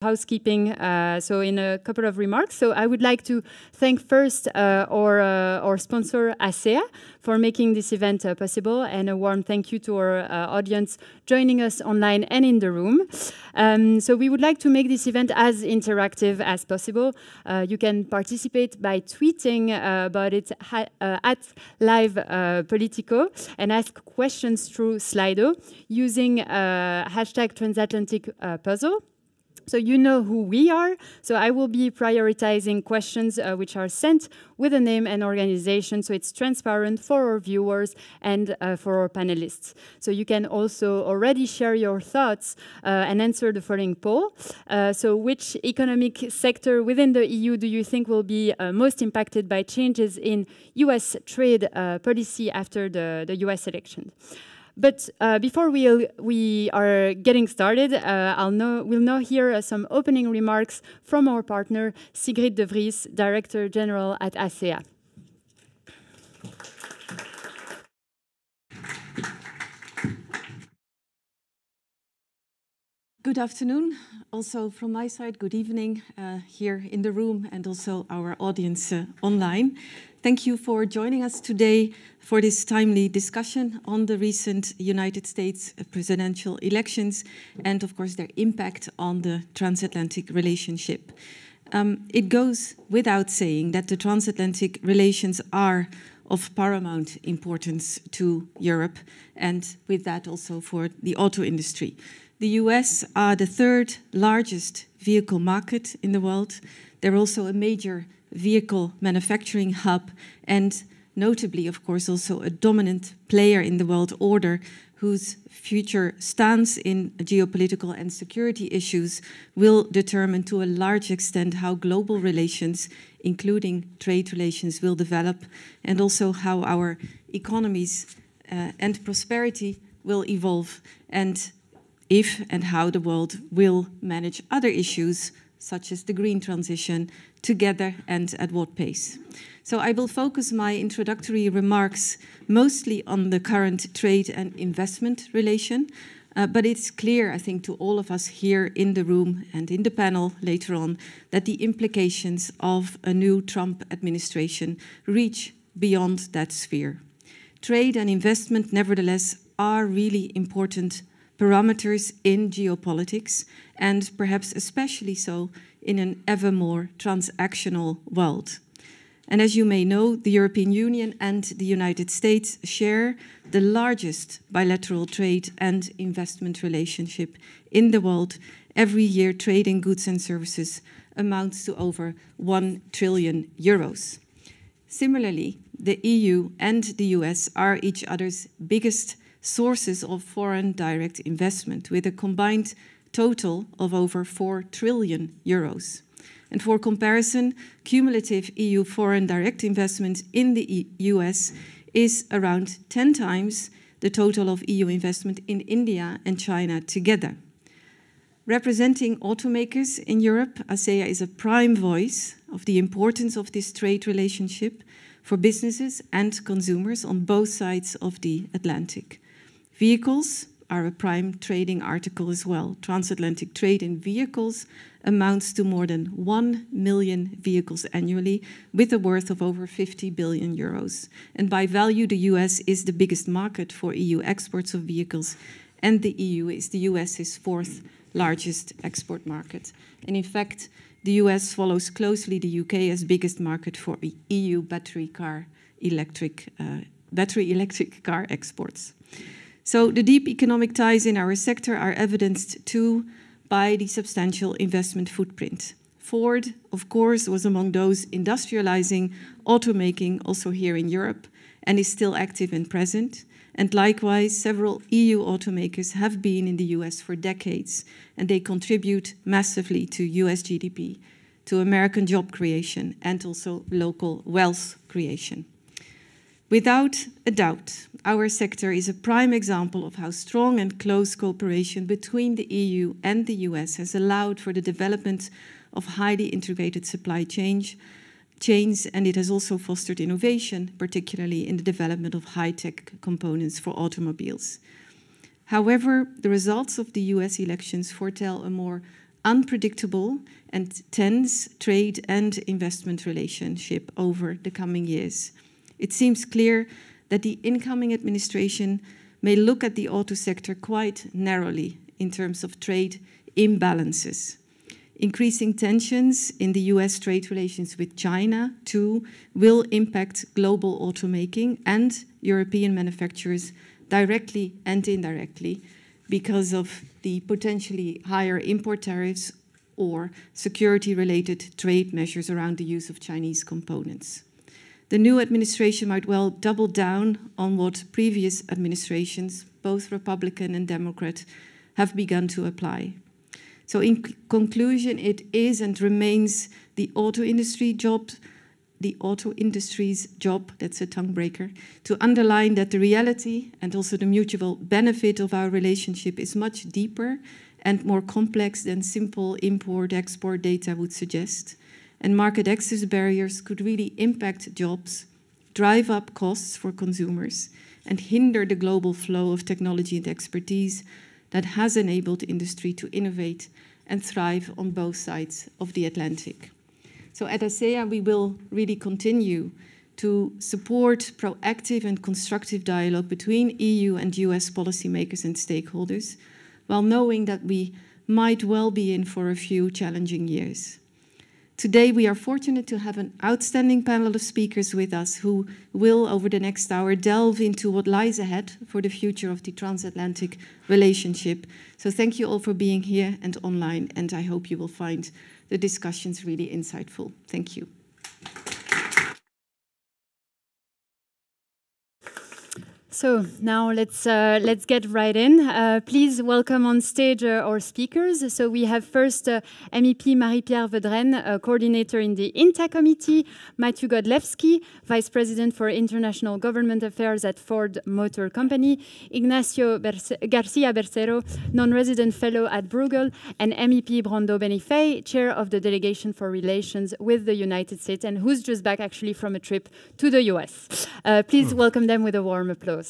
housekeeping, so in a couple of remarks. So I would like to thank first our sponsor, ASEA, for making this event possible, and a warm thank you to our audience joining us online and in the room. So we would like to make this event as interactive as possible. You can participate by tweeting about it at live Politico and ask questions through Slido using hashtag transatlantic puzzle. So you know who we are. So I will be prioritizing questions which are sent with a name and organization, so it's transparent for our viewers and for our panelists. So you can also already share your thoughts and answer the following poll. So which economic sector within the EU do you think will be most impacted by changes in US trade policy after the US election? But before we are getting started, we'll now hear some opening remarks from our partner, Sigrid de Vries, Director General at ASEA. Good afternoon. Also from my side, good evening here in the room and also our audience online. Thank you for joining us today for this timely discussion on the recent United States presidential elections and, of course, their impact on the transatlantic relationship. It goes without saying that the transatlantic relations are of paramount importance to Europe and with that also for the auto industry. The US are the third largest vehicle market in the world. They're also a major vehicle manufacturing hub and notably, of course, also a dominant player in the world order whose future stance in geopolitical and security issues will determine to a large extent how global relations, including trade relations, will develop and also how our economies and prosperity will evolve and if and how the world will manage other issues such as the green transition together and at what pace. So I will focus my introductory remarks mostly on the current trade and investment relation, but it's clear, I think, to all of us here in the room and in the panel later on that the implications of a new Trump administration reach beyond that sphere. Trade and investment, nevertheless, are really important parameters in geopolitics, and perhaps especially so in an ever more transactional world. And as you may know, the European Union and the United States share the largest bilateral trade and investment relationship in the world. Every year, trade in goods and services amounts to over 1 trillion euros. Similarly, the EU and the US are each other's biggest sources of foreign direct investment, with a combined total of over 4 trillion euros. And for comparison, cumulative EU foreign direct investment in the US is around 10 times the total of EU investment in India and China together. Representing automakers in Europe, ASEA is a prime voice of the importance of this trade relationship for businesses and consumers on both sides of the Atlantic. Vehicles are a prime trading article as well. Transatlantic trade in vehicles amounts to more than 1 million vehicles annually with a worth of over 50 billion euros. And by value, the US is the biggest market for EU exports of vehicles, and the EU is the US's fourth largest export market. And in fact, the US follows closely the UK as biggest market for EU battery electric car exports. So the deep economic ties in our sector are evidenced too by the substantial investment footprint. Ford, of course, was among those industrializing automaking also here in Europe and is still active and present. And likewise, several EU automakers have been in the US for decades, and they contribute massively to US GDP, to American job creation, and also local wealth creation. Without a doubt, our sector is a prime example of how strong and close cooperation between the EU and the US has allowed for the development of highly integrated supply chains, and it has also fostered innovation, particularly in the development of high-tech components for automobiles. However, the results of the US elections foretell a more unpredictable and tense trade and investment relationship over the coming years. It seems clear that the incoming administration may look at the auto sector quite narrowly in terms of trade imbalances. Increasing tensions in the US trade relations with China, too, will impact global automaking and European manufacturers directly and indirectly because of the potentially higher import tariffs or security-related trade measures around the use of Chinese components. The new administration might well double down on what previous administrations, both Republican and Democrat, have begun to apply. So in conclusion, it is and remains the auto industry's job, that's a tongue breaker, to underline that the reality and also the mutual benefit of our relationship is much deeper and more complex than simple import-export data would suggest. And market access barriers could really impact jobs, drive up costs for consumers, and hinder the global flow of technology and expertise that has enabled industry to innovate and thrive on both sides of the Atlantic. So at ASEA, we will really continue to support proactive and constructive dialogue between EU and US policymakers and stakeholders, while knowing that we might well be in for a few challenging years. Today, we are fortunate to have an outstanding panel of speakers with us who will, over the next hour, delve into what lies ahead for the future of the transatlantic relationship. So thank you all for being here and online, and I hope you will find the discussions really insightful. Thank you. So now let's get right in. Please welcome on stage our speakers. So we have first MEP Marie-Pierre Vedren, coordinator in the INTA committee, Matthew Godlewski, Vice President for International Government Affairs at Ford Motor Company, Ignacio Garcia Bercero, non-resident fellow at Bruegel, and MEP Brando Benifei, chair of the Delegation for Relations with the United States, and who's just back actually from a trip to the US. Please welcome them with a warm applause.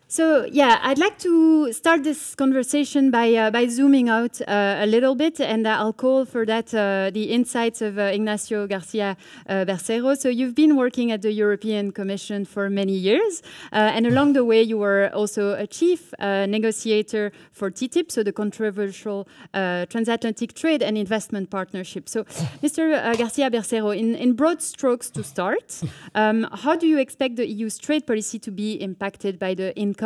So yeah, I'd like to start this conversation by zooming out a little bit, and I'll call for that the insights of Ignacio Garcia Bercero. So you've been working at the European Commission for many years, and along the way you were also a chief negotiator for TTIP, so the controversial transatlantic trade and investment partnership. So Mr. Garcia Bercero, in broad strokes to start, how do you expect the EU's trade policy to be impacted by the incoming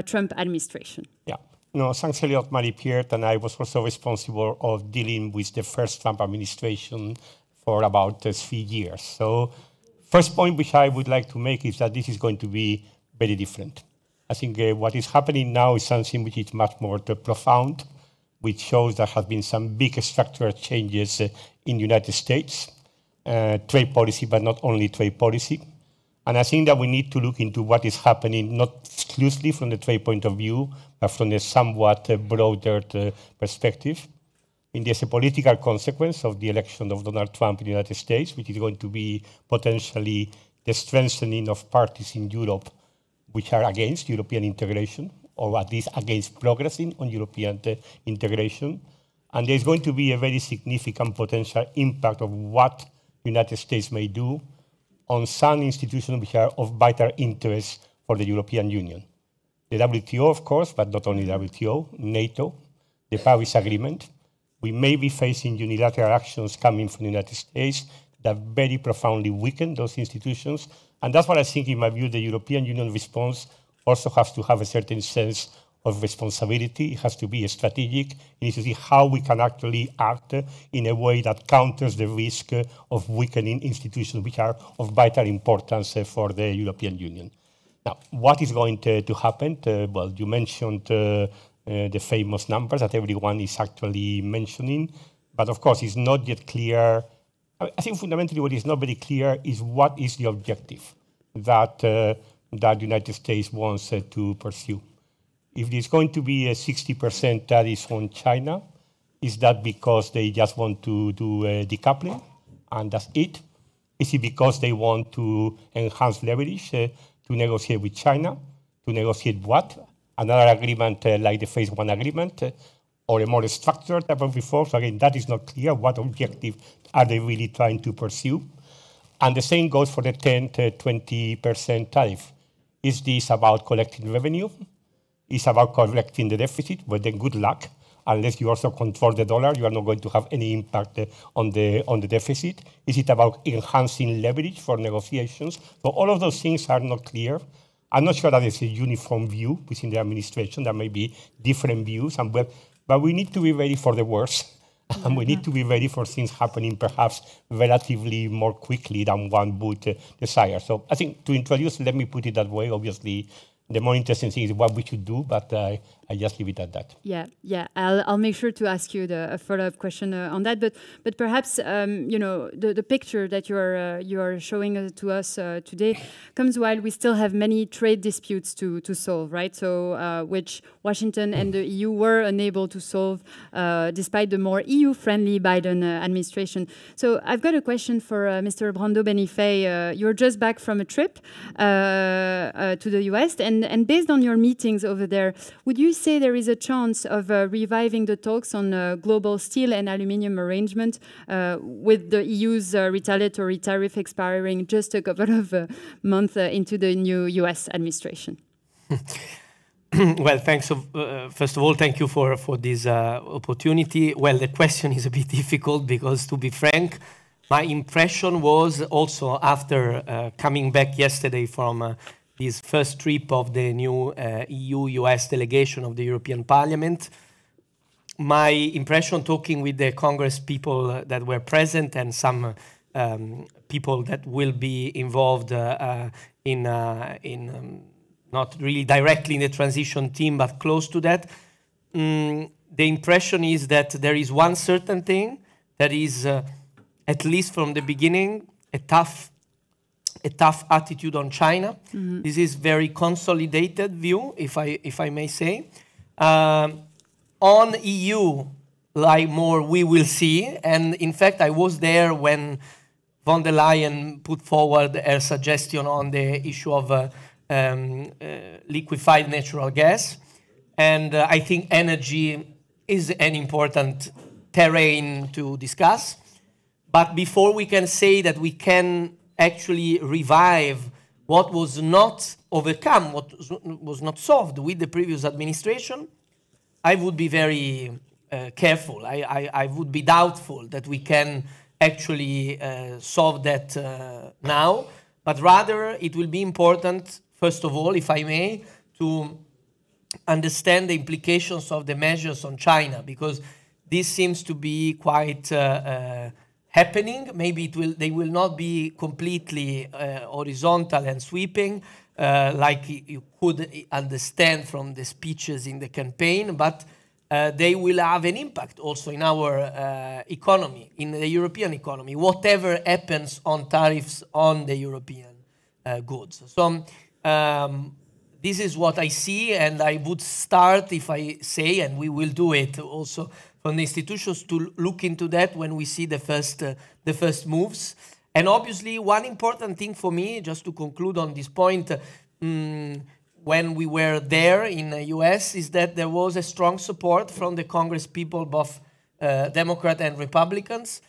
Trump administration? Yeah, no, thanks a lot, Marie-Pierre. And I was also responsible of dealing with the first Trump administration for about 3 years. So first point which I would like to make is that this is going to be very different. I think what is happening now is something which is much more profound, which shows there have been some big structural changes in the United States, trade policy, but not only trade policy. And I think that we need to look into what is happening, not exclusively from the trade point of view, but from a somewhat broader perspective. And there's a political consequence of the election of Donald Trump in the United States, which is going to be potentially the strengthening of parties in Europe which are against European integration, or at least against progressing on European integration. And there's going to be a very significant potential impact of what the United States may do on some institutions which are of vital interest for the European Union. The WTO, of course, but not only the WTO, NATO, the Paris Agreement. We may be facing unilateral actions coming from the United States that very profoundly weaken those institutions. And that's what I think, in my view, the European Union response also has to have a certain sense of responsibility. It has to be strategic. It needs to see how we can actually act in a way that counters the risk of weakening institutions which are of vital importance for the European Union. Now, what is going to happen? Well, you mentioned the famous numbers that everyone is actually mentioning, but of course it's not yet clear. I think fundamentally what is not very clear is what is the objective that the United States wants to pursue. If there's going to be a 60% tariff on China, is that because they just want to do decoupling and that's it? Is it because they want to enhance leverage to negotiate with China? To negotiate what? another agreement like the phase one agreement, or a more structured type of reform. So again, that is not clear. What objective are they really trying to pursue? And the same goes for the 10 to 20% tariff. Is this about collecting revenue? Is about collecting the deficit? Well, then good luck. Unless you also control the dollar, you are not going to have any impact on the deficit. Is it about enhancing leverage for negotiations? So all of those things are not clear. I'm not sure that there's a uniform view within the administration. There may be different views, but we need to be ready for the worst. And we need to be ready for things happening perhaps relatively more quickly than one would desire. So I think to introduce, let me put it that way. Obviously, the more interesting thing is what we should do, but I just leave it at that. Yeah. I'll make sure to ask you a follow-up question on that. But perhaps the picture that you are showing to us today comes while we still have many trade disputes to solve, right? So which Washington and the EU were unable to solve despite the more EU-friendly Biden administration. So I've got a question for Mr. Brando Benifei. You're just back from a trip to the US, and based on your meetings over there, would you say there is a chance of reviving the talks on global steel and aluminium arrangement with the EU's retaliatory tariff expiring just a couple of months into the new US administration? Well, thanks. First of all, thank you for this opportunity. Well, the question is a bit difficult because, to be frank, my impression was also after coming back yesterday from this first trip of the new EU-U.S. delegation of the European Parliament. My impression talking with the Congress people that were present and some people that will be involved in not really directly in the transition team, but close to that, the impression is that there is one certain thing that is, at least from the beginning, a tough attitude on China. Mm-hmm. This is very consolidated view, if I may say. On EU, like more we will see. And in fact, I was there when von der Leyen put forward her suggestion on the issue of liquefied natural gas. And I think energy is an important terrain to discuss. But before we can say that we can actually revive what was not overcome, what was not solved with the previous administration, I would be very careful. I would be doubtful that we can actually solve that now, but rather it will be important, first of all, if I may, to understand the implications of the measures on China, because this seems to be quite happening. Maybe they will not be completely horizontal and sweeping, like you could understand from the speeches in the campaign, but they will have an impact also in our economy, in the European economy, whatever happens on tariffs on the European goods. So this is what I see, and I would start, if I say, and we will do it also from the institutions, to look into that when we see the first moves. And obviously, one important thing for me, just to conclude on this point, when we were there in the US, is that there was a strong support from the Congress people, both Democrat and Republicans.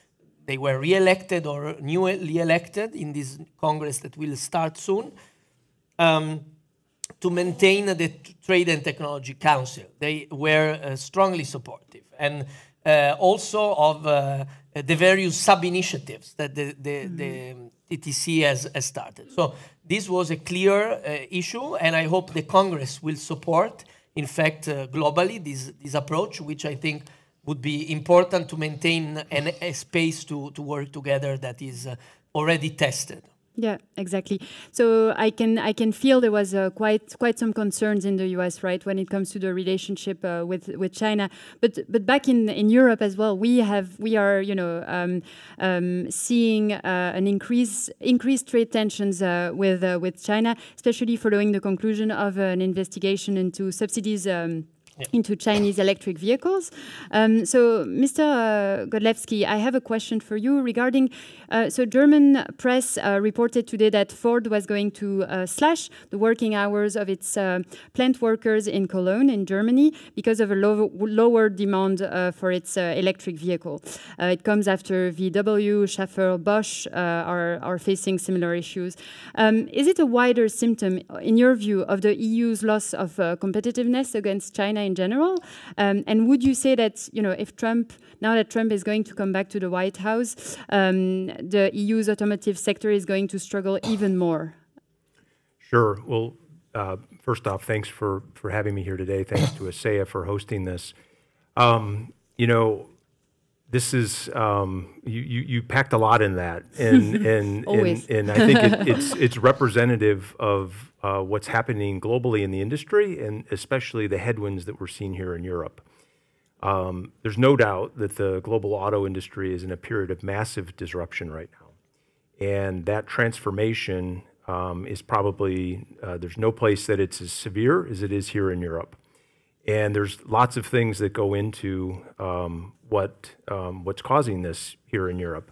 They were re-elected or newly elected in this Congress that will start soon, to maintain the Trade and Technology Council. They were strongly supportive. And also of the various sub-initiatives that the TTC has started. So this was a clear issue, and I hope the Congress will support, in fact, globally, this approach, which I think would be important to maintain a space to work together that is already tested. Yeah, exactly. So I can feel there was quite some concerns in the US, right, when it comes to the relationship with China. But back in Europe as well, we are seeing an increased trade tensions with China, especially following the conclusion of an investigation into subsidies. into Chinese electric vehicles. So, Mr. Godlewski, I have a question for you regarding, so German press reported today that Ford was going to slash the working hours of its plant workers in Cologne in Germany because of a lower demand for its electric vehicle. It comes after VW, Schaeffler, Bosch are facing similar issues. Is it a wider symptom, in your view, of the EU's loss of competitiveness against China in general? And would you say that, you know, if Trump, now that Trump is going to come back to the White House, the EU's automotive sector is going to struggle even more? Sure. Well, first off, thanks for having me here today. Thanks to ASEA for hosting this. You know, this is you packed a lot in that, and I think it's representative of what's happening globally in the industry, and especially the headwinds that we're seeing here in Europe. There's no doubt that the global auto industry is in a period of massive disruption right now, and that transformation is probably there's no place that it's as severe as it is here in Europe. And there's lots of things that go into what's causing this here in Europe.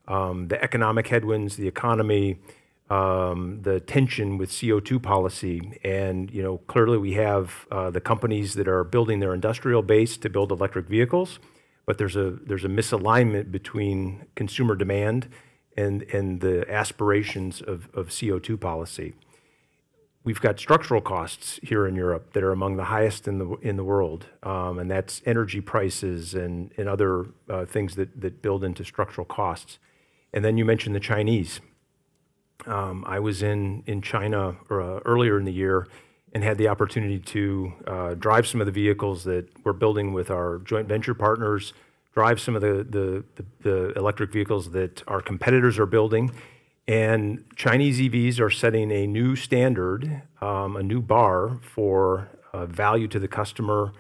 The economic headwinds, the economy, the tension with CO2 policy, and you know, clearly we have the companies that are building their industrial base to build electric vehicles, but there's a misalignment between consumer demand and the aspirations of CO2 policy. We've got structural costs here in Europe that are among the highest in the world, and that's energy prices and other things that build into structural costs. And then you mentioned the Chinese. I was in China earlier in the year and had the opportunity to drive some of the vehicles that we're building with our joint venture partners, drive some of the electric vehicles that our competitors are building. And Chinese EVs are setting a new standard, a new bar for value to the customer,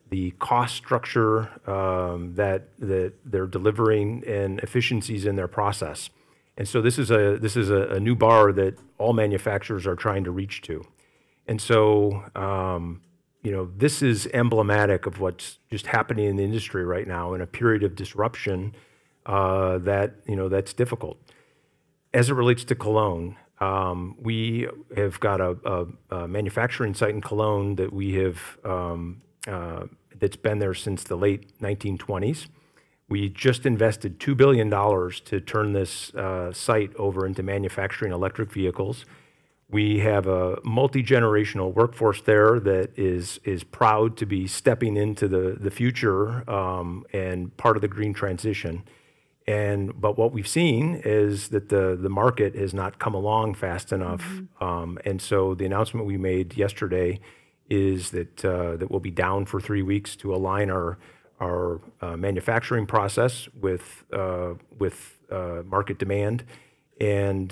the cost structure that they're delivering, and efficiencies in their process. And so this is a new bar that all manufacturers are trying to reach to. And so you know, this is emblematic of what's just happening in the industry right now in a period of disruption that's difficult. As it relates to Cologne, we have got a manufacturing site in Cologne that we have that's been there since the late 1920s. We just invested $2 billion to turn this site over into manufacturing electric vehicles. We have a multi-generational workforce there that is proud to be stepping into the future and part of the green transition. But what we've seen is that the market has not come along fast enough, and so the announcement we made yesterday is that we'll be down for 3 weeks to align our manufacturing process with market demand. And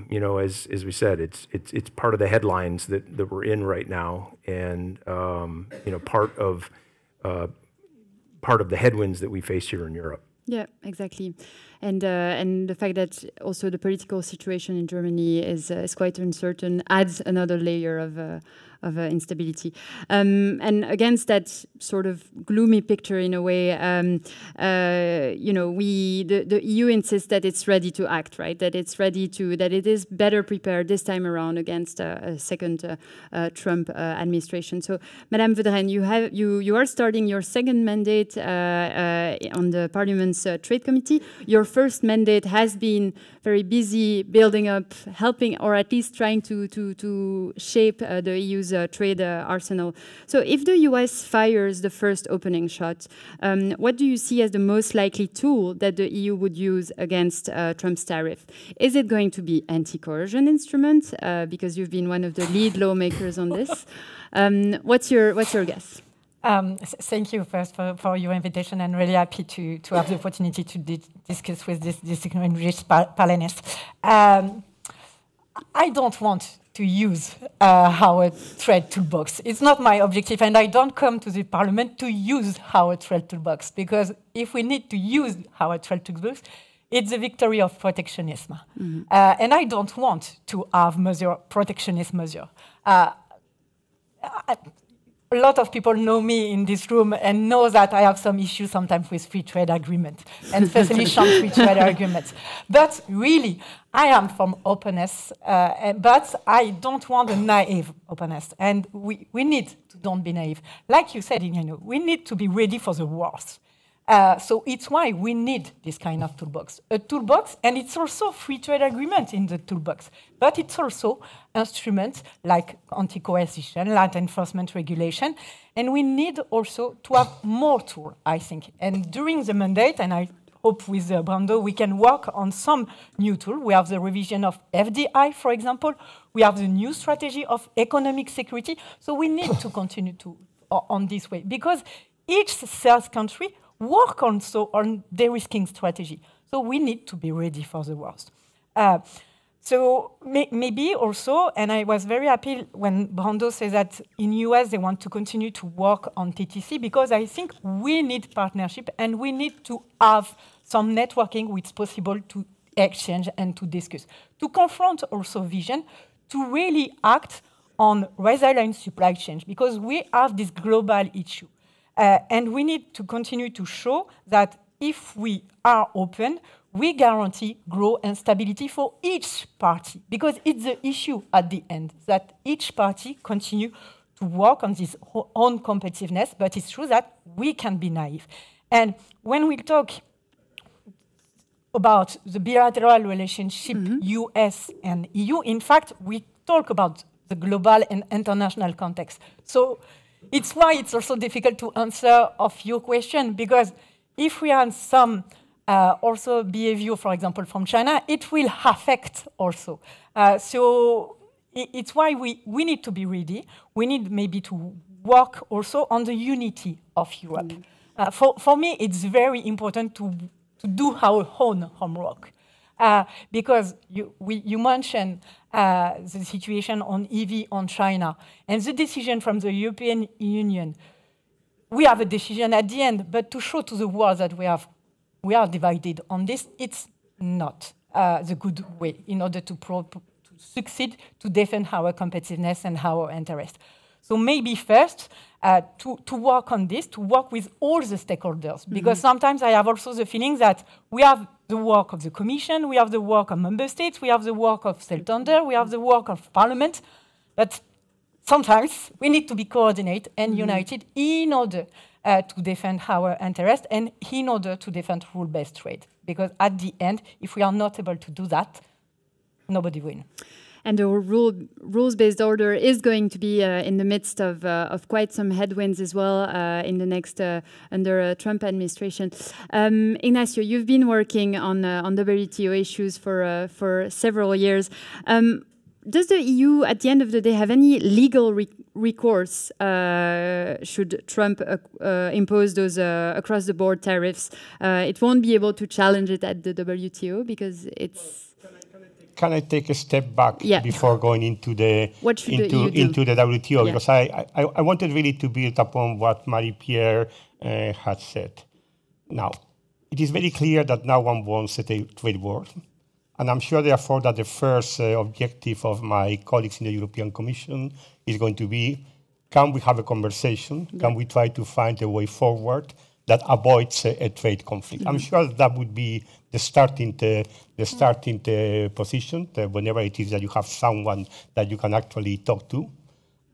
you know, as we said, it's part of the headlines that we're in right now, and you know, part of the headwinds that we face here in Europe. Yeah, exactly, and the fact that also the political situation in Germany is quite uncertain adds another layer of instability. And against that sort of gloomy picture, in a way, you know, the EU insists that it's ready to act, right? That it is better prepared this time around against a second Trump administration. So, Madame Vedren, you are starting your second mandate on the Parliament's Trade Committee. Your first mandate has been very busy building up, helping, or at least trying to shape the EU's trade arsenal. So if the US fires the first opening shot, what do you see as the most likely tool that the EU would use against Trump's tariff? Is it going to be anti-coercion instrument? Because you've been one of the lead lawmakers on this. What's your guess? Thank you first for your invitation, and really happy to have the opportunity to discuss with this distinguished panelists. I don't want to use our trade toolbox. It's not my objective, and I don't come to the Parliament to use our trade toolbox, because if we need to use our trade toolbox, it's the victory of protectionism. And I don't want to have protectionist measure. a lot of people know me in this room and know that I have some issues sometimes with free trade agreement, and especially some free trade agreements. But really, I am from openness, but I don't want a naive openness. And we need to don't be naive. Like you said, we need to be ready for the worst. So it's why we need this kind of toolbox. A toolbox, and it's also free trade agreement in the toolbox, but it's also instruments like anti-coercion, like enforcement regulation, and we need also to have more tools, I think. And during the mandate, and I hope with Brando we can work on some new tool. We have the revision of FDI, for example. We have the new strategy of economic security. So we need to continue on this way, because each third country work also on de-risking strategy. So we need to be ready for the worst. So maybe also, and I was very happy when Brando said that in US they want to continue to work on TTC, because I think we need partnership and we need to have some networking which is possible to exchange and to discuss. To confront also vision, to really act on resilient supply chains, because we have this global issue. And we need to continue to show that if we are open, we guarantee growth and stability for each party, because it's the issue at the end, that each party continue to work on this own competitiveness, but it's true that we can be naive. And when we talk about the bilateral relationship, US and EU, in fact, we talk about the global and international context. So it's why it's also difficult to answer of your question, because if we have some also behavior, for example, from China, it will affect also. So it's why we need to be ready. We need maybe to work also on the unity of Europe. For me, it's very important to do our own homework. Because you mentioned the situation on EV on China and the decision from the European Union. We have a decision at the end, but to show to the world that we are divided on this, it's not the good way in order to succeed to defend our competitiveness and our interest. So maybe first, to work on this, to work with all the stakeholders, because sometimes I have also the feeling that we have the work of the Commission, we have the work of member states, we have the work of Seltonder, we have the work of Parliament, but sometimes we need to be coordinated and united in order to defend our interest and in order to defend rule-based trade. Because at the end, if we are not able to do that, nobody wins. And the rules-based order is going to be in the midst of quite some headwinds as well in the next under Trump administration. Ignacio, you've been working on WTO issues for several years. Does the EU, at the end of the day, have any legal recourse should Trump impose those across-the-board tariffs? It won't be able to challenge it at the WTO because it's... Can I take a step back before going into the into the WTO? Because I wanted really to build upon what Marie-Pierre had said. Now, it is very clear that no one wants a trade war. And I'm sure, therefore, that the first objective of my colleagues in the European Commission is going to be, can we have a conversation? Yeah. Can we try to find a way forward that avoids a trade conflict? I'm sure that would be the starting position, whenever it is that you have someone that you can actually talk to.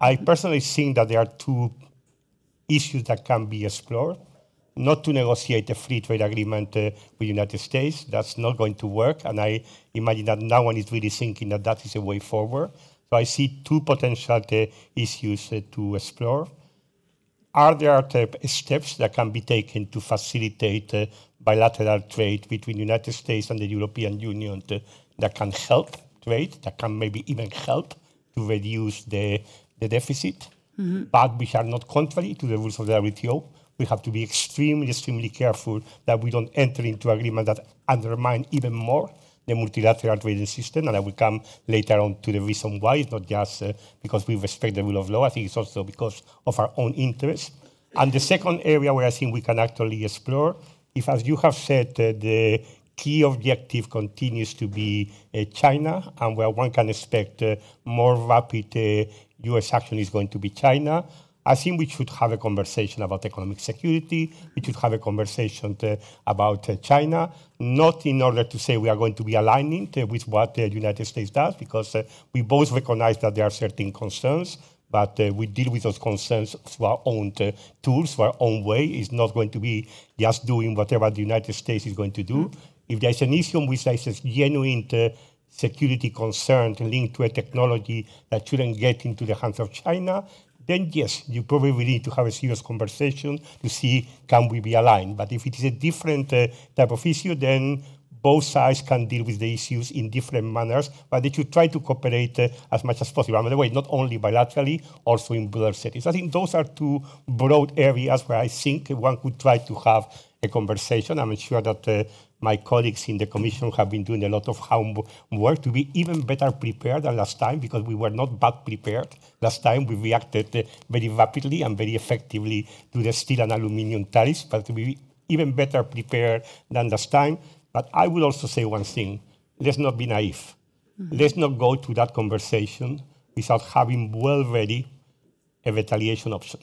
I personally think that there are two issues that can be explored. Not to negotiate a free trade agreement with the United States. That's not going to work. And I imagine that no one is really thinking that that is a way forward. So I see two potential issues to explore. Are there steps that can be taken to facilitate bilateral trade between the United States and the European Union that can help trade, that can maybe even help to reduce the deficit, but which are not contrary to the rules of the WTO? We have to be extremely, extremely careful that we don't enter into agreements that undermine even more the multilateral trading system. And I will come later on to the reason why. It's not just because we respect the rule of law. I think it's also because of our own interests. And the second area where I think we can actually explore, if, as you have said, the key objective continues to be China, and where one can expect more rapid US action is going to be China. I think we should have a conversation about economic security. We should have a conversation about China, not in order to say we are going to be aligning with what the United States does, because we both recognize that there are certain concerns, but we deal with those concerns through our own tools, through our own way. It's not going to be just doing whatever the United States is going to do. If there's an issue which there's a genuine security concern linked to a technology that shouldn't get into the hands of China, then yes, you probably need to have a serious conversation to see can we be aligned. But if it is a different type of issue, then both sides can deal with the issues in different manners, but they should try to cooperate as much as possible. By the way, not only bilaterally, also in broader settings. I think those are two broad areas where I think one could try to have a conversation. I'm sure that my colleagues in the Commission have been doing a lot of homework to be even better prepared than last time, because we were not bad prepared. Last time we reacted very rapidly and very effectively to the steel and aluminium tariffs, but to be even better prepared than last time. But I would also say one thing, let's not be naive. Let's not go to that conversation without having well ready a retaliation option.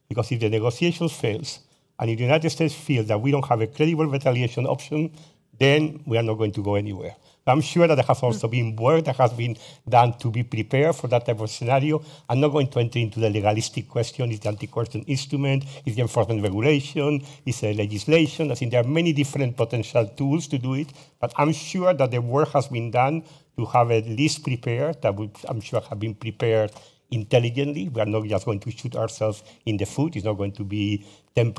Because if the negotiations fails, and if the United States feels that we don't have a credible retaliation option, then we are not going to go anywhere. I'm sure that there has also been work that has been done to be prepared for that type of scenario. I'm not going to enter into the legalistic question. Is the anti-coercion instrument? Is the enforcement regulation? Is the legislation? I think there are many different potential tools to do it, but I'm sure that the work has been done to have at least prepared, that would, I'm sure, have been prepared intelligently. We are not just going to shoot ourselves in the foot. It's not going to be 10%,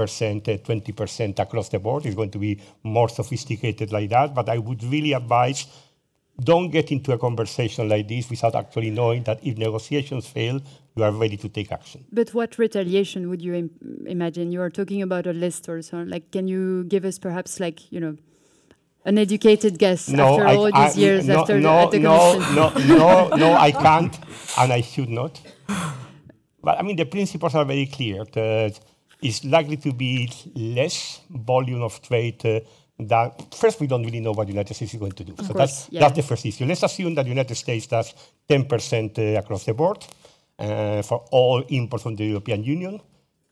20% across the board. It's going to be more sophisticated like that. But I would really advise, don't get into a conversation like this without actually knowing that if negotiations fail, you are ready to take action. But what retaliation would you imagine? You are talking about a list or so. Like, can you give us perhaps, like, you know, an educated guess after all these years at the Commission? No, I can't, and I should not. But I mean, the principles are very clear. It's likely to be less volume of trade than, first, we don't really know what the United States is going to do. So that's the first issue. Let's assume that the United States does 10% across the board for all imports from the European Union.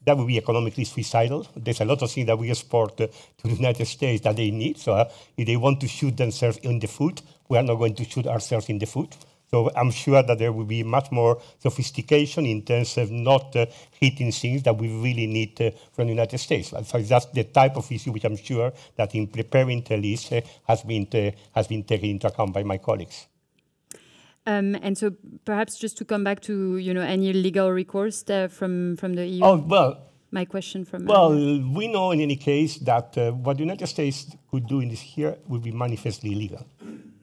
That would be economically suicidal. There's a lot of things that we export to the United States that they need. So if they want to shoot themselves in the foot, we are not going to shoot ourselves in the foot. So I'm sure that there will be much more sophistication in terms of not hitting things that we really need from the United States. So that's the type of issue which I'm sure that in preparing the list has been taken into account by my colleagues. And so perhaps just to come back to, you know, any legal recourse from the EU. Oh, well. My question from... Well, we know in any case that what the United States could do in this here would be manifestly illegal.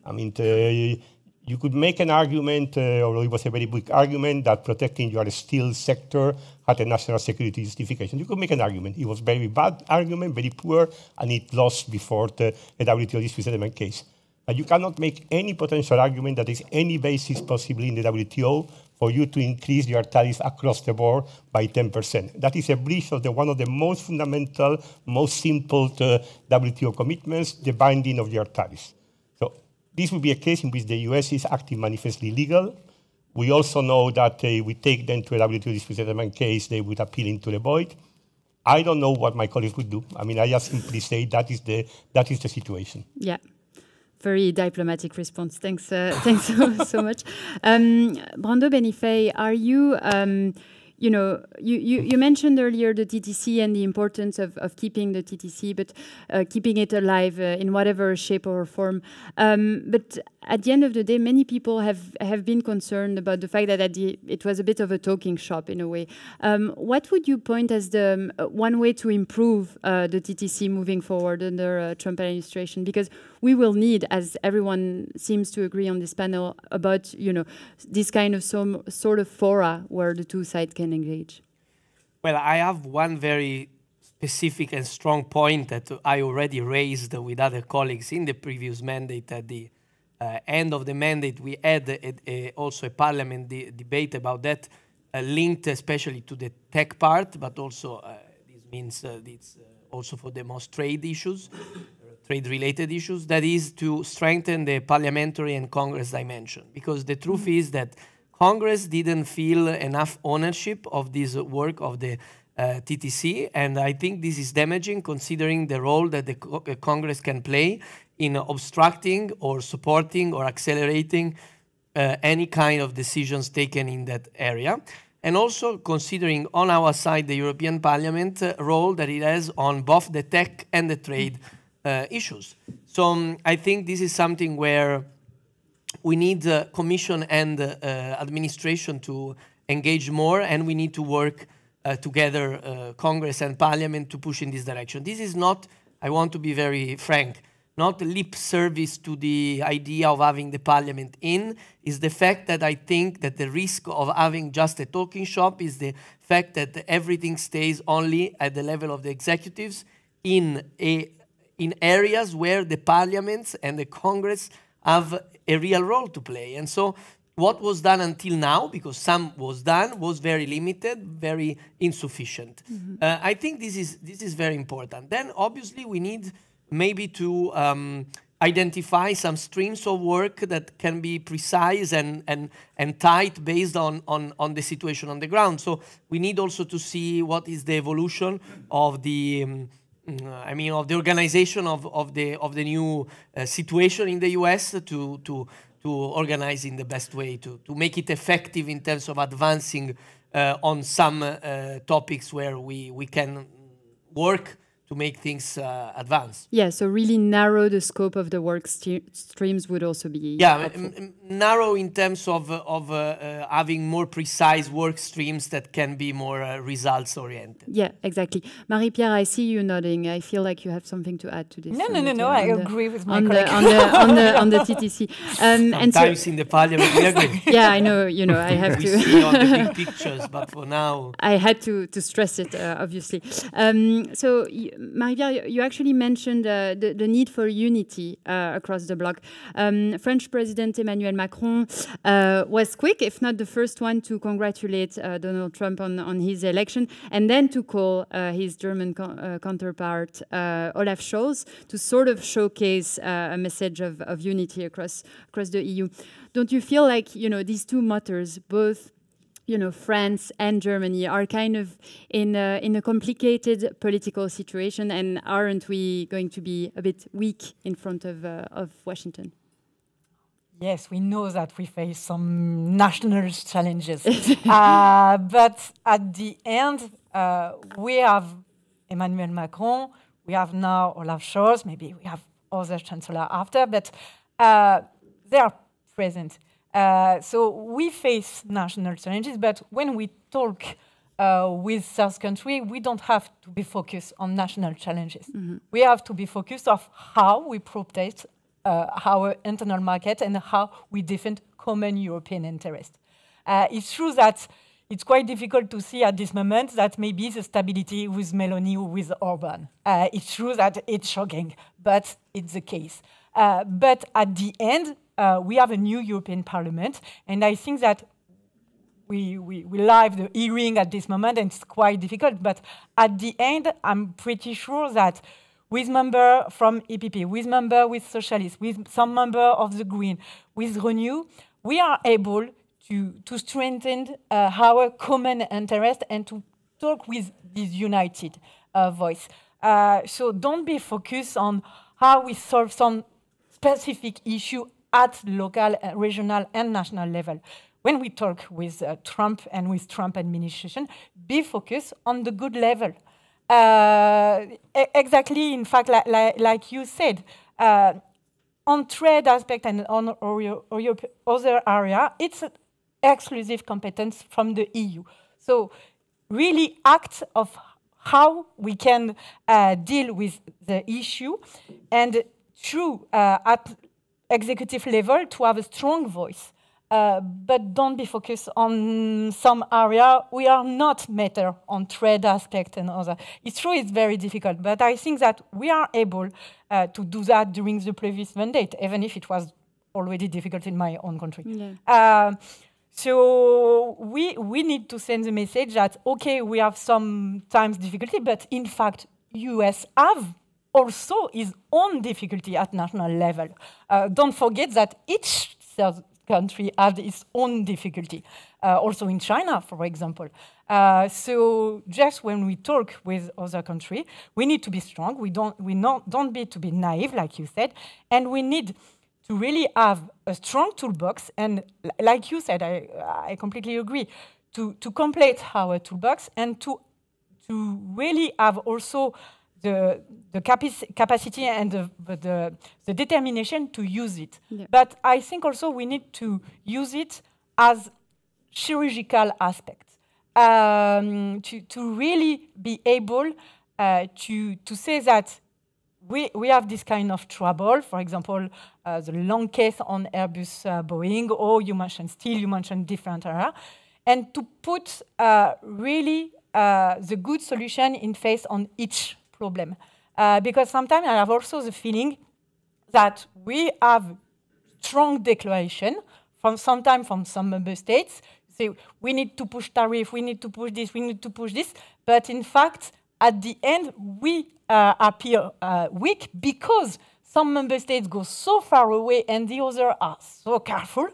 I mean, you could make an argument, although it was a very big argument, that protecting your steel sector had a national security justification. You could make an argument. It was a very bad argument, very poor, and it lost before the WTO dispute settlement case. But you cannot make any potential argument that there is any basis possibly in the WTO for you to increase your tariffs across the board by 10%. That is a breach of one of the most fundamental, most simple WTO commitments, the binding of your tariffs. So this would be a case in which the US is acting manifestly illegal. We also know that if we take them to a WTO dispute settlement case, they would appeal into the void. I don't know what my colleagues would do. I mean, I just simply say that is the situation. Yeah. Very diplomatic response. Thanks so much. Brando Benifei, are you, you know, you mentioned earlier the TTC and the importance of keeping the TTC, but keeping it alive in whatever shape or form. But at the end of the day, many people have been concerned about the fact that it was a bit of a talking shop in a way. What would you point as the one way to improve the TTC moving forward under Trump administration? Because we will need, as everyone seems to agree on this panel, about, you know, this kind of some sort of fora where the two sides can engage. Well, I have one very specific and strong point that I already raised with other colleagues in the previous mandate. At the end of the mandate, we had also a parliament debate about that, linked especially to the tech part, but also this means it's also for the most trade issues, trade-related issues, that is to strengthen the parliamentary and Congress dimension. Because the truth is that Congress didn't feel enough ownership of this work of the TTC, and I think this is damaging considering the role that the Congress can play in obstructing or supporting or accelerating any kind of decisions taken in that area. And also considering on our side the European Parliament role that it has on both the tech and the trade issues. So I think this is something where we need the Commission and administration to engage more, and we need to work together, Congress and Parliament, to push in this direction. This is not, I want to be very frank, not lip service to the idea of having the Parliament in, is the fact that I think that the risk of having just a talking shop is the fact that everything stays only at the level of the executives in areas where the parliaments and the Congress have a real role to play. And so what was done until now, because some was done, was very limited, very insufficient. Mm-hmm. I think this is very important. Then obviously we need maybe to identify some streams of work that can be precise and tight based on the situation on the ground. So we need also to see what is the evolution of the of the organization of the new situation in the U.S. to organize in the best way, to make it effective in terms of advancing on some topics where we can work to make things advance. Yeah, so really narrow the scope of the work streams would also be narrow in terms of having more precise work streams that can be more results oriented. Yeah, exactly. Marie-Pierre, I see you nodding. I feel like you have something to add to this. No. I agree with my colleague. On the TTC. Sometimes in the Parliament we agree. Yeah, I know. I have we to see on the big pictures, but for now I had to stress it, obviously. So. Marie-Pierre, you actually mentioned the need for unity across the bloc. French President Emmanuel Macron was quick, if not the first one, to congratulate Donald Trump on his election, and then to call his German counterpart Olaf Scholz to sort of showcase a message of unity across the EU. Don't you feel like these two motors, both France and Germany, are kind of in a complicated political situation, and aren't we going to be a bit weak in front of Washington? Yes, we know that we face some national challenges. But at the end, we have Emmanuel Macron, we have now Olaf Scholz, maybe we have other chancellors after, but they are present. So we face national challenges, but when we talk with South country, we don't have to be focused on national challenges. Mm-hmm. We have to be focused on how we protect our internal market and how we defend common European interest. It's true that it's quite difficult to see at this moment that maybe the stability with Meloni or with Orban. It's true that it's shocking, but it's the case. But at the end, we have a new European Parliament, and I think that we live the hearing at this moment, and it's quite difficult. But at the end, I'm pretty sure that with member from EPP, with member with Socialists, with some member of the Green, with Renew, we are able to strengthen our common interest and to talk with this united voice. So don't be focused on how we solve some specific issue at local, regional, and national level. When we talk with Trump and with Trump administration, be focused on the good level. Exactly, in fact, like you said, on trade aspect and on other area, it's an exclusive competence from the EU. So really act of how we can deal with the issue, and through at executive level to have a strong voice, but don't be focused on some area. We are not matter on trade aspect and other. It's true, it's very difficult, but I think that we are able to do that during the previous mandate, even if it was already difficult in my own country. Yeah. So we need to send the message that, okay, we have sometimes difficulty, but in fact, US have also his own difficulty at national level. Don't forget that each country has its own difficulty. Also in China, for example. So just when we talk with other countries, we need to be strong. We don't need to be naive, like you said, and we need to really have a strong toolbox. And like you said, I completely agree. To complete our toolbox and to really have also the capacity and the determination to use it. Yeah. But I think also we need to use it as chirurgical aspects to really be able to say that we have this kind of trouble. For example, the long case on Airbus Boeing, or you mentioned steel, you mentioned different areas, and to put really the good solution in face on each problem. Because sometimes I have also the feeling that we have strong declaration from some member states, say we need to push tariff, we need to push this, we need to push this, but in fact, at the end, we appear weak because some member states go so far away and the others are so careful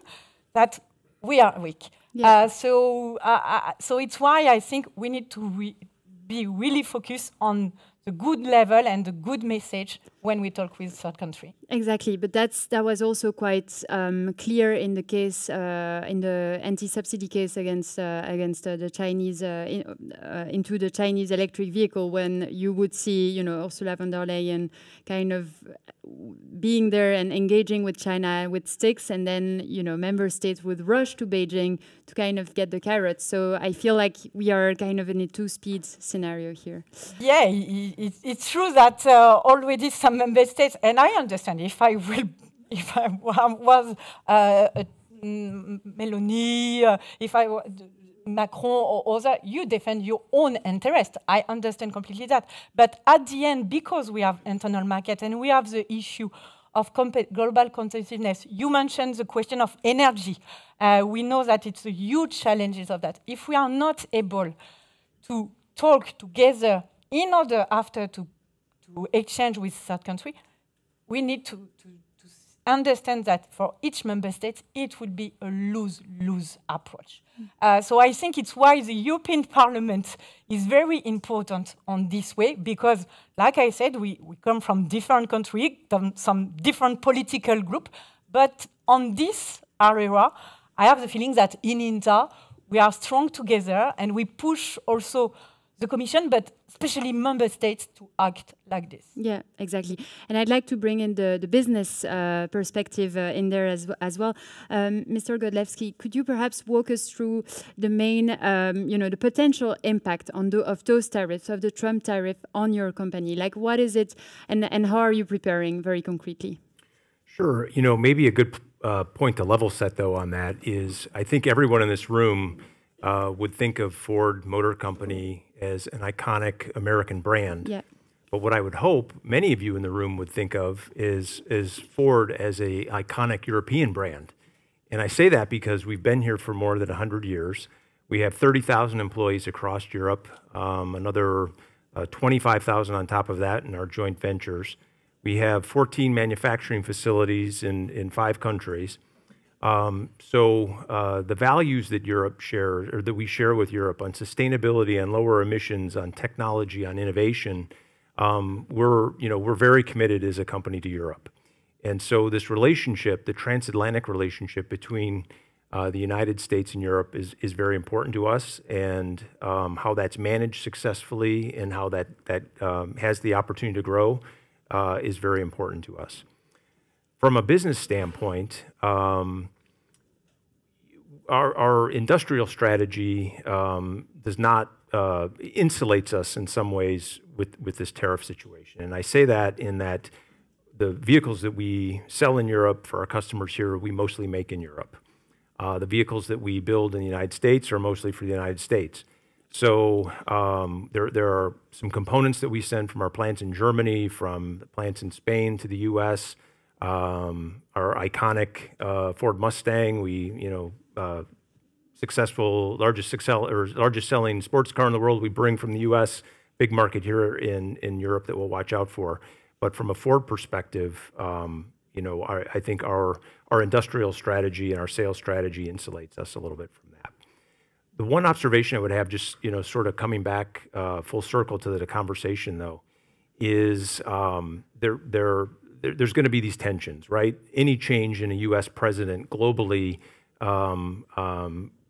that we are weak. Yeah. So it's why I think we need to be really focused on the good level and the good message when we talk with third country. Exactly, but that was also quite clear in the case, in the anti-subsidy case against the Chinese, into the Chinese electric vehicle, when you would see, Ursula von der Leyen kind of being there and engaging with China with sticks, and then, member states would rush to Beijing to kind of get the carrots. So I feel like we are kind of in a two-speed scenario here. Yeah, it's true that already some member states, and I understand if I was Meloni, if I was Macron or other, you defend your own interest. I understand completely that. But at the end, because we have internal market and we have the issue of global competitiveness, you mentioned the question of energy. We know that it's a huge challenge of that. If we are not able to talk together in order after to exchange with third country, we need to understand that for each member state, it would be a lose-lose approach. So I think it's why the European Parliament is very important on this way, because, like I said, we come from different countries, some different political group, but on this area, I have the feeling that in INTA, we are strong together and we push also the Commission, but especially member states, to act like this. Yeah, exactly. And I'd like to bring in the business perspective in there as well. Mr. Godlewski, could you perhaps walk us through the main, the potential impact of those tariffs, of the Trump tariff on your company? Like, what is it, and how are you preparing very concretely? Sure. Maybe a good point to level set, though, on that is I think everyone in this room would think of Ford Motor Company as an iconic American brand. Yeah. But what I would hope many of you in the room would think of is Ford as an iconic European brand. And I say that because we've been here for more than 100 years. We have 30,000 employees across Europe, another 25,000 on top of that in our joint ventures. We have 14 manufacturing facilities in 5 countries. So the values that Europe shares, or that we share with Europe on sustainability, on lower emissions, on technology, on innovation, we're very committed as a company to Europe. And so this relationship, the transatlantic relationship between the United States and Europe is very important to us, and how that's managed successfully and how that has the opportunity to grow is very important to us. From a business standpoint, our industrial strategy does not insulates us in some ways with this tariff situation. And I say that in that the vehicles that we sell in Europe for our customers here, we mostly make in Europe. The vehicles that we build in the United States are mostly for the United States. So there are some components that we send from our plants in Germany, from the plants in Spain to the U.S. Our iconic Ford Mustang, largest selling sports car in the world, we bring from the U.S. Big market here in Europe that we'll watch out for. But from a Ford perspective, you know, I think our industrial strategy and our sales strategy insulates us a little bit from that. The one observation I would have, just, you know, sort of coming back full circle to the conversation, though, is there's going to be these tensions, right? Any change in a U.S. president globally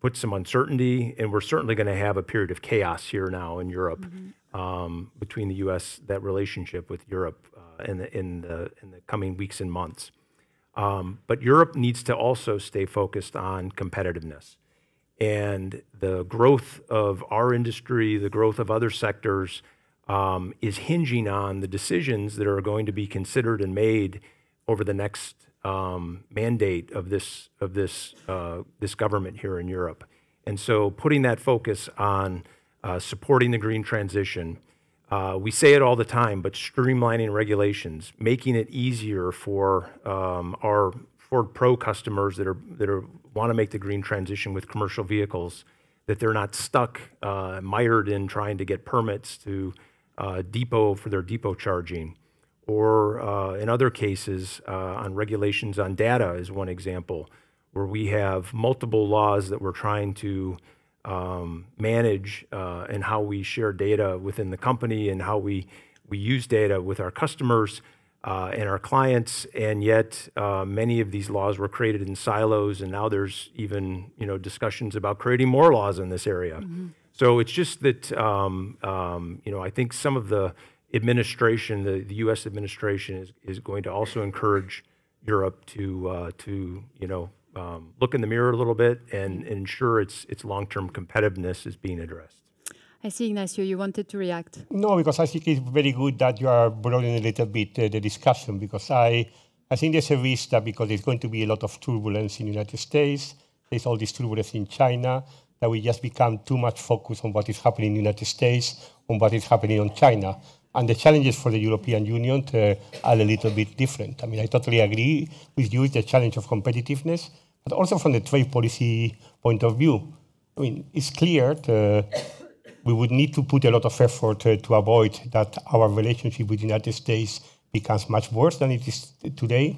puts some uncertainty, and we're certainly going to have a period of chaos here now in Europe between the U.S., that relationship with Europe in the coming weeks and months. But Europe needs to also stay focused on competitiveness. And the growth of our industry, the growth of other sectors, is hinging on the decisions that are going to be considered and made over the next mandate of this government here in Europe. And so putting that focus on supporting the green transition, we say it all the time, but streamlining regulations, making it easier for our Ford Pro customers that want to make the green transition with commercial vehicles, that they're not stuck, mired in trying to get permits to depot for their depot charging, or in other cases on regulations on data is one example, where we have multiple laws that we're trying to manage and how we share data within the company and how we use data with our customers and our clients. And yet many of these laws were created in silos, and now there's even, you know, discussions about creating more laws in this area. So it's just that, you know, I think some of the administration, the U.S. administration is going to also encourage Europe to you know, look in the mirror a little bit and ensure its long-term competitiveness is being addressed. I see, Ignacio, you wanted to react. No, because I think it's very good that you are broadening a little bit the discussion, because I think there's a risk that because there's going to be a lot of turbulence in the United States, there's all this turbulence in China, that we just become too much focused on what is happening in the United States, on what is happening in China. And the challenges for the European Union are a little bit different. I mean, I totally agree with you, it's the challenge of competitiveness, but also from the trade policy point of view. I mean, it's clear we would need to put a lot of effort to avoid that our relationship with the United States becomes much worse than it is today.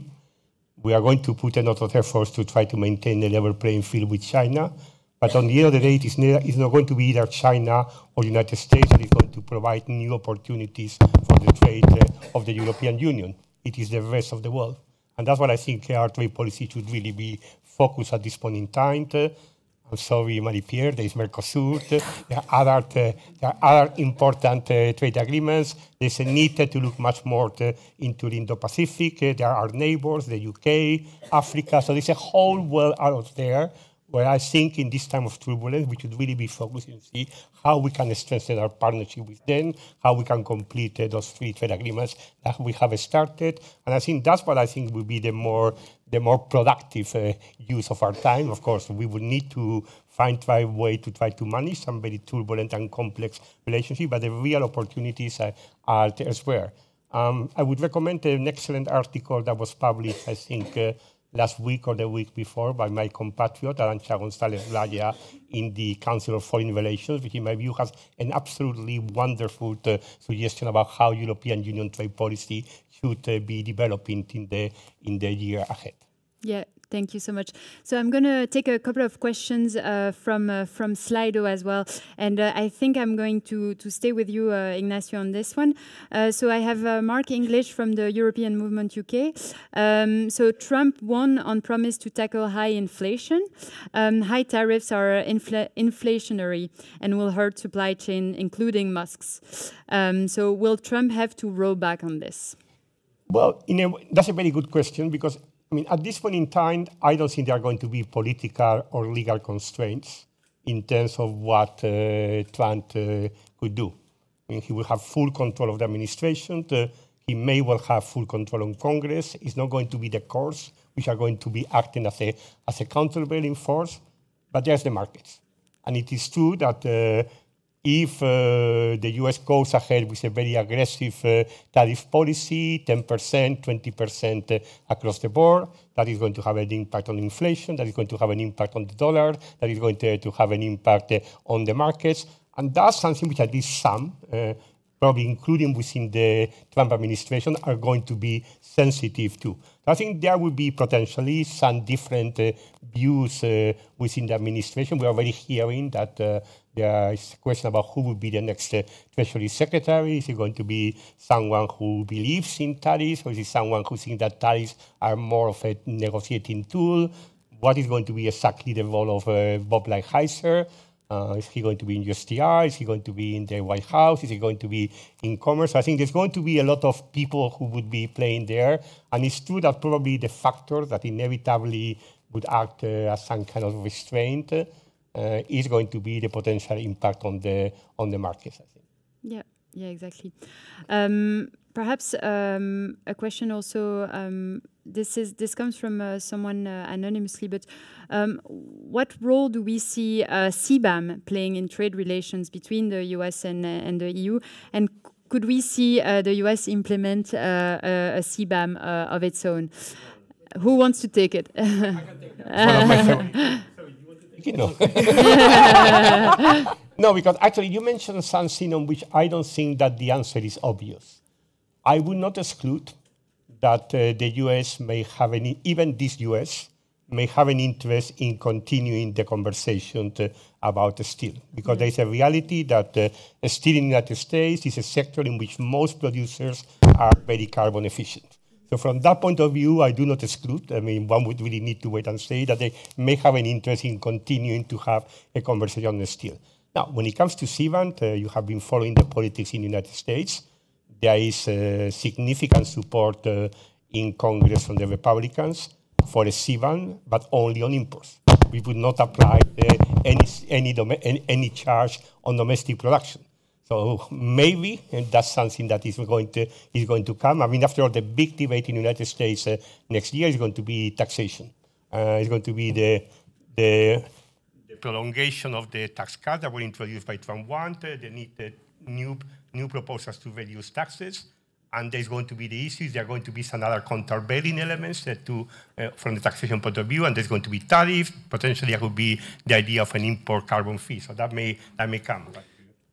We are going to put a lot of efforts to try to maintain a level playing field with China. But on the end of the day, it's not going to be either China or the United States that is going to provide new opportunities for the trade of the European Union. It is the rest of the world. And that's what I think our trade policy should really be focused at this point in time. I'm sorry, Marie-Pierre, there is Mercosur, there are other important trade agreements. There's a need to look much more into the Indo-Pacific. There are our neighbors, the UK, Africa. So there's a whole world out there where I think in this time of turbulence, we should really be focusing and see how we can strengthen our partnership with them, how we can complete those free trade agreements that we have started. And I think that's what I think will be the more productive use of our time. Of course, we will need to find a way to try to manage some very turbulent and complex relationship, but the real opportunities are elsewhere. I would recommend an excellent article that was published, I think, last week or the week before by my compatriot, Arantxa González-Blaya, in the Council of Foreign Relations, which in my view has an absolutely wonderful suggestion about how European Union trade policy should be developing in the year ahead. Yeah. Thank you so much. So I'm going to take a couple of questions from Slido as well. And I think I'm going to stay with you, Ignacio, on this one. So I have Mark English from the European Movement UK. So Trump won on promise to tackle high inflation. High tariffs are inflationary and will hurt supply chain, including Musk's. So will Trump have to roll back on this? Well, that's a very good question, because I mean, at this point in time, I don't think there are going to be political or legal constraints in terms of what Trump could do. I mean, he will have full control of the administration. He may well have full control on Congress. It's not going to be the courts which are going to be acting as a countervailing force, but there's the markets. And it is true that if the US goes ahead with a very aggressive tariff policy, 10%, 20% across the board, that is going to have an impact on inflation, that is going to have an impact on the dollar, that is going to have an impact on the markets. And that's something which at least some probably including within the Trump administration, are going to be sensitive to. I think there will be potentially some different views within the administration. We are already hearing that there is a question about who will be the next Treasury Secretary. Is it going to be someone who believes in tariffs, or is it someone who thinks that tariffs are more of a negotiating tool? What is going to be exactly the role of Bob Lighthizer? Is he going to be in USTR? Is he going to be in the White House? Is he going to be in Commerce? I think there's going to be a lot of people who would be playing there. And it's true that probably the factor that inevitably would act as some kind of restraint is going to be the potential impact on the markets, I think. Yeah, exactly. Perhaps a question also, this comes from someone anonymously, but what role do we see CBAM playing in trade relations between the US and the EU? And could we see the US implement a CBAM of its own? Who wants to take it? I can take that. One of my favorites. Sorry, you want to take it? No. No, because actually you mentioned something on which I don't think that the answer is obvious. I would not exclude that the US may have even this US may have an interest in continuing the conversation about steel. Because there is a reality that steel in the United States is a sector in which most producers are very carbon efficient. So from that point of view, I do not exclude. I mean, one would really need to wait and say that they may have an interest in continuing to have a conversation on steel. Now, when it comes to CBAM, you have been following the politics in the United States. There is significant support in Congress from the Republicans for a CBAM, but only on imports. We would not apply any charge on domestic production. So maybe that's something that is going to come. I mean, after all, the big debate in the United States next year is going to be taxation. It's going to be the prolongation of the tax cuts that were introduced by Trump 1, the new proposals to reduce taxes, and there's going to be the issues. There are going to be some other countervailing elements from the taxation point of view, and there's going to be tariffs. Potentially, there could be the idea of an import carbon fee. So that may come.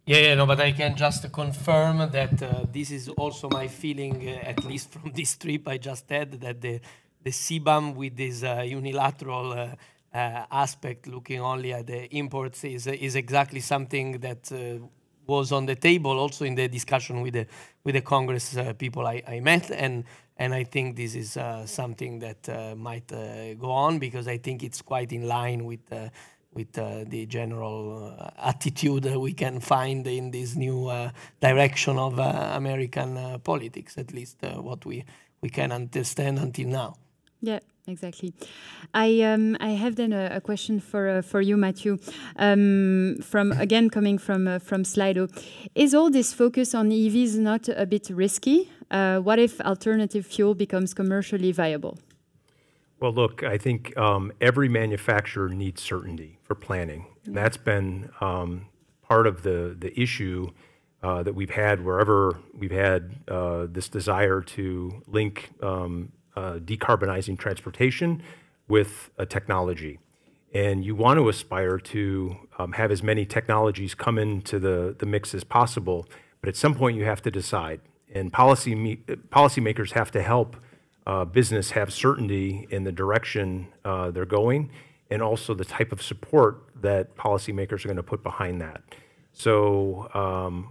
No, but I can just confirm that this is also my feeling, at least from this trip I just had, that the CBAM with this unilateral aspect, looking only at the imports, is exactly something that was on the table also in the discussion with the Congress people I met, and I think this is something that might go on, because I think it's quite in line with the general attitude we can find in this new direction of American politics, at least what we can understand until now. Yeah, exactly. I have then a question for you, Matthew. Coming from Slido, is all this focus on EVs not a bit risky? What if alternative fuel becomes commercially viable? Well, look, I think every manufacturer needs certainty for planning. And that's been part of the issue that we've had wherever we've had this desire to link decarbonizing transportation with a technology. And you want to aspire to have as many technologies come into the mix as possible, but at some point you have to decide. And policymakers have to help business have certainty in the direction they're going, and also the type of support that policymakers are going to put behind that. So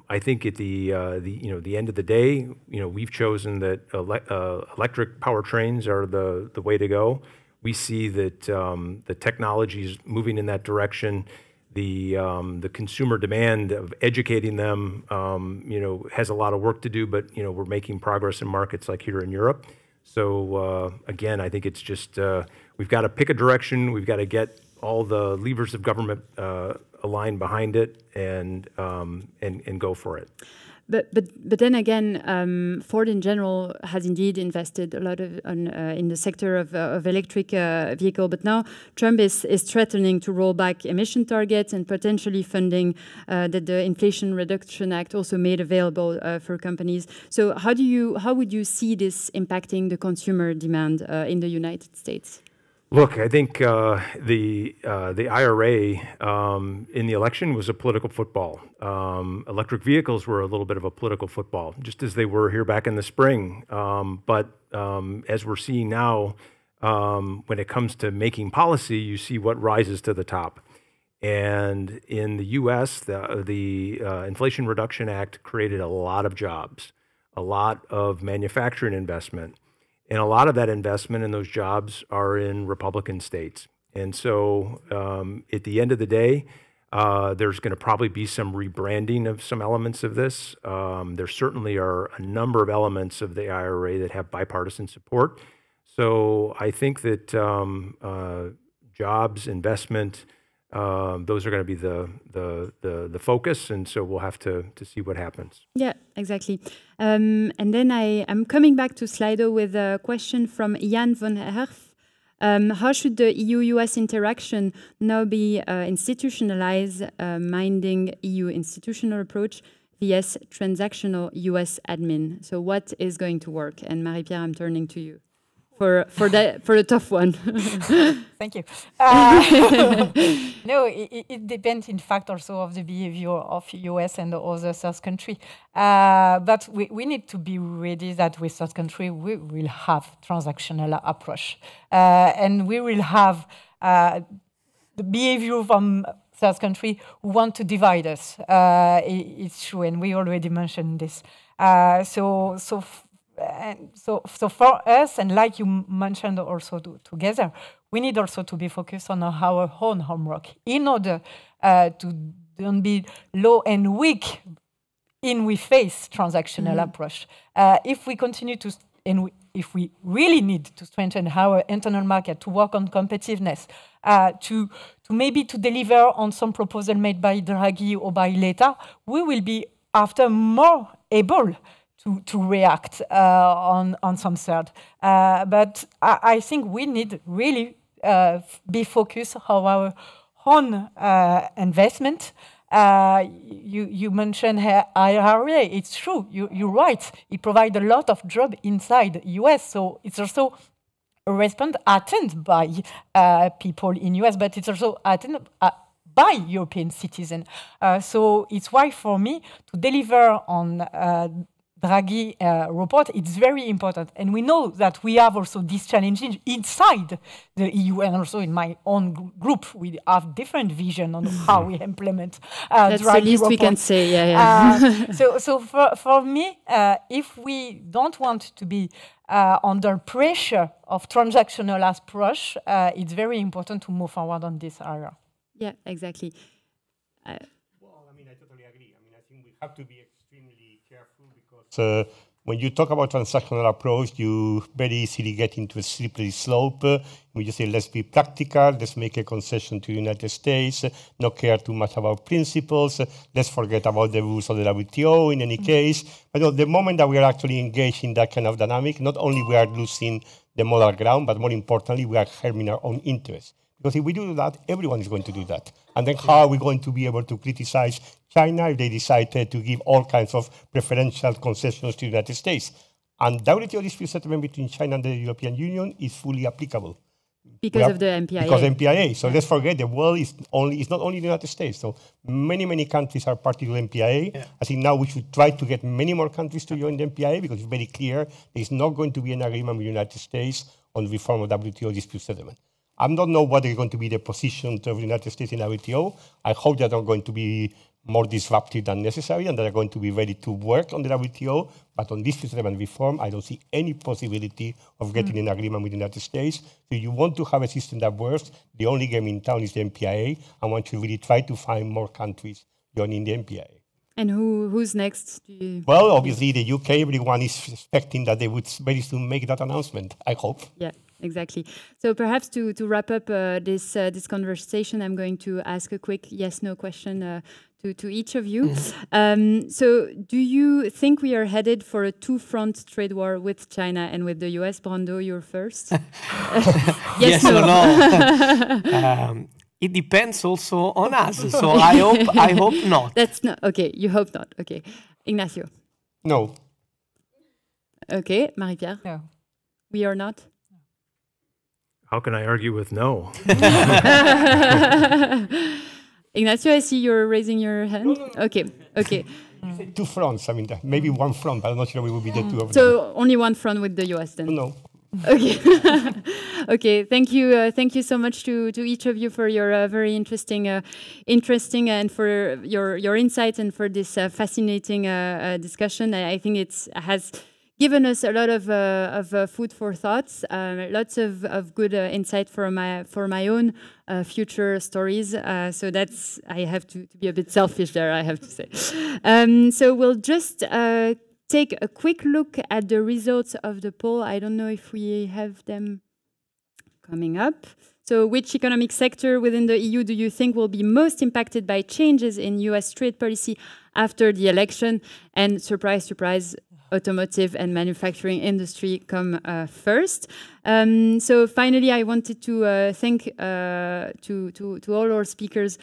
I think at the end of the day, we've chosen that electric powertrains are the way to go. We see that the technology is moving in that direction. The consumer demand of educating them, has a lot of work to do, but we're making progress in markets like here in Europe. So again, I think it's just we've got to pick a direction. We've got to get all the levers of government aligned behind it and go for it. But then again, Ford in general has indeed invested a lot in the sector of electric vehicle. But now Trump is threatening to roll back emission targets and potentially funding that the Inflation Reduction Act also made available for companies. So how would you see this impacting the consumer demand in the United States? Look, I think the IRA in the election was a political football. Electric vehicles were a little bit of a political football, just as they were here back in the spring. But as we're seeing now, when it comes to making policy, you see what rises to the top. And in the U.S., the Inflation Reduction Act created a lot of jobs, a lot of manufacturing investment. And a lot of that investment and those jobs are in Republican states. And so at the end of the day, there's going to probably be some rebranding of some elements of this. There certainly are a number of elements of the IRA that have bipartisan support. So I think that jobs, investment, those are going to be the focus, and so we'll have to see what happens. Yeah, exactly. And then I'm coming back to Slido with a question from Jan van Herf. How should the EU-U.S. interaction now be institutionalized, minding EU institutional approach vs transactional U.S. admin? So what is going to work? And Marie-Pierre, I'm turning to you for the tough one. Thank you. No, it depends, in fact, also of the behavior of U.S. and the other third country. But we need to be ready that with third country we will have transactional approach, and we will have the behavior from third country who want to divide us. It's true, and we already mentioned this. So for us, and like you mentioned also together, we need also to be focused on our own homework in order to don't be low and weak in we face transactional approach. If we continue to, if we really need to strengthen our internal market, to work on competitiveness, to maybe to deliver on some proposal made by Draghi or by Letta, we will be after more able to react on some third. But I think we need really be focused on our own investment. You mentioned IRA. It's true. You're right. It provides a lot of jobs inside the US. So it's also a response attended by people in US, but it's also attended by European citizens. So it's why for me to deliver on Draghi report, it's very important. And we know that we have also these challenges inside the EU, and also in my own group, we have different vision on how we implement That's Draghi the least report. we can say, yeah. So for me, if we don't want to be under pressure of transactional approach, it's very important to move forward on this area. Yeah, exactly. Well, I mean, I totally agree. I mean, I think we have to be extremely careful because when you talk about transactional approach, you very easily get into a slippery slope. When you say, let's be practical, let's make a concession to the United States, not care too much about principles, let's forget about the rules of the WTO in any case. But the moment that we are actually engaged in that kind of dynamic, not only we are losing the modal ground, but more importantly, we are harming our own interests. Because if we do that, everyone is going to do that. And then how are we going to be able to criticize China if they decide to give all kinds of preferential concessions to the United States? And WTO dispute settlement between China and the European Union is fully applicable. Because of the MPIA. Because of MPIA. So let's forget the world is not only the United States. So many countries are party to the MPIA. Yeah. I think now we should try to get many more countries to join the MPIA because it's very clear there is not going to be an agreement with the United States on reform of WTO dispute settlement. I don't know what is going to be the position of the United States in WTO. I hope they're not going to be more disruptive than necessary and they're going to be ready to work on the WTO. But on this settlement reform, I don't see any possibility of getting an agreement with the United States. So you want to have a system that works. The only game in town is the MPIA. I want to really try to find more countries joining the MPIA. And who's next? Well, obviously the UK, everyone is expecting that they would very soon make that announcement, I hope. Yeah, exactly. So perhaps to wrap up this conversation, I'm going to ask a quick yes-no question to each of you. So do you think we are headed for a two-front trade war with China and with the US? Brando, you're first. Yes or no? It depends also on us. So I hope not. That's not okay. You hope not. Okay, Ignacio. No. Okay, Marie-Pierre. No. We are not. How can I argue with no? Ignacio, I see you're raising your hand. No. Okay, okay. Two fronts. I mean, maybe one front, but I'm not sure we will be the two of them. So only one front with the US then? No. Okay. Okay. Thank you so much to each of you for your very interesting and for your insights and for this fascinating discussion. I think it has given us a lot of food for thoughts, lots of good insight for my own future stories. So that's, I have to be a bit selfish there, I have to say. So we'll just take a quick look at the results of the poll. I don't know if we have them coming up. So which economic sector within the EU do you think will be most impacted by changes in US trade policy after the election? And surprise, surprise, automotive and manufacturing industry come first. So finally, I wanted to thank to all our speakers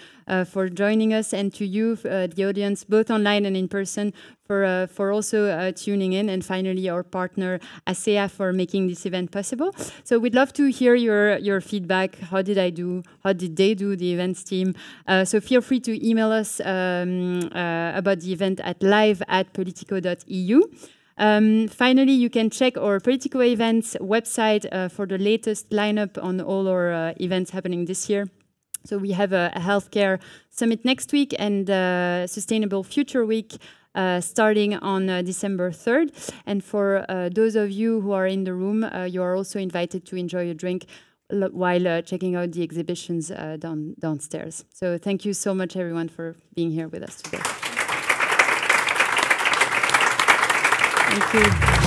for joining us, and to you, the audience, both online and in person, for also tuning in, and finally our partner ASEA for making this event possible. So we'd love to hear your feedback. How did I do? How did they do, the events team? So feel free to email us about the event at live@politico.eu. Finally, you can check our Politico events website for the latest lineup on all our events happening this year. So we have a healthcare summit next week and Sustainable Future Week starting on December 3rd. And for those of you who are in the room, you are also invited to enjoy a drink while checking out the exhibitions downstairs. So thank you so much, everyone, for being here with us today. Thank you.